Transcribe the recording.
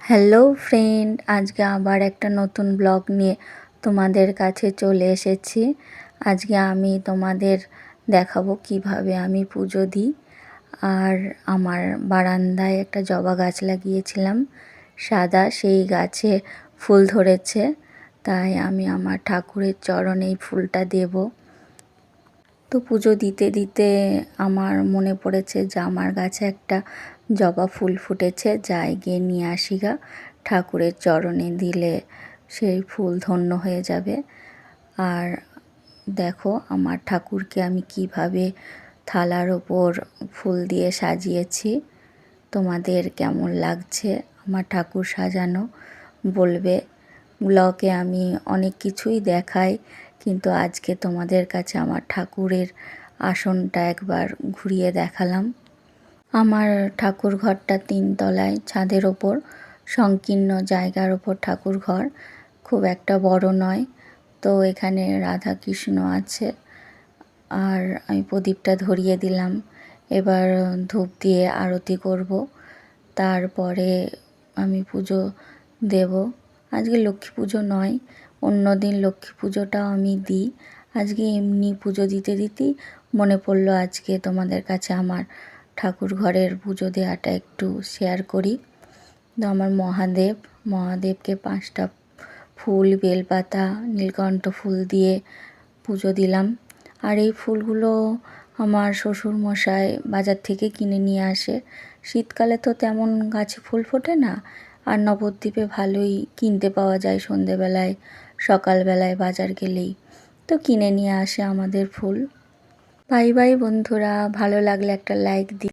Hello friend, আজকে আবার একটা নতুন ব্লগ নিয়ে তোমাদের কাছে চলে এসেছি। আজকে আমি তোমাদের দেখাবো কিভাবে আমি পুজো দিই। আর আমার বারান্দায় একটা জবা গাছ লাগিয়েছিলাম সাদা, সেই গাছে ফুল ধরেছে, তাই আমি আমার ঠাকুরের চরণে এই ফুলটা দেব। তো পুজো দিতে দিতে আমার মনে পড়েছে যে আমার গাছে একটা জবা ফুল ফুটেছে, যাই গিয়ে নিয়ে আসি গা, ঠাকুরের চরণে দিলে সেই ফুল ধন্য হয়ে যাবে। আর দেখো আমার ঠাকুরকে আমি কিভাবে থালার ওপর ফুল দিয়ে সাজিয়েছি। তোমাদের কেমন লাগছে আমার ঠাকুর সাজানো বলবে। ব্লগে আমি অনেক কিছুই দেখাই, কিন্তু আজকে তোমাদের কাছে আমার ঠাকুরের আসনটা একবার ঘুরিয়ে দেখালাম। আমার ঠাকুর ঘরটা 3 তলায়, ছাদের ওপর সংকীর্ণ জায়গার ওপর ঠাকুর ঘর, খুব একটা বড় নয়। তো এখানে রাধা কৃষ্ণ আছে। আর আমি প্রদীপটা ধরিয়ে দিলাম, এবার ধূপ দিয়ে আরতি করব, তারপরে আমি পুজো দেব। আজকে লক্ষ্মী পুজো নয়, অন্য দিন লক্ষ্মী পুজোটাও আমি দিই। আজকে এমনি পুজো দিতে দিতেই মনে পড়লো আজকে তোমাদের কাছে আমার ঠাকুর ঘরের পুজো দেওয়াটা একটু শেয়ার করি। তো আমার মহাদেবকে 5টা ফুল, বেলপাতা, নীলকণ্ঠ ফুল দিয়ে পুজো দিলাম। আর এই ফুলগুলো আমার শ্বশুর মশাই বাজার থেকে কিনে নিয়ে আসে। শীতকালে তো তেমন গাছে ফুল ফোটে না, আর নবদ্বীপে ভালোই কিনতে পাওয়া যায় সন্ধেবেলায়, সকালবেলায় বাজার গেলেই তো কিনে নিয়ে আসে আমাদের ফুল। বাই বাই বন্ধুরা, ভালো লাগলে একটা লাইক দিই।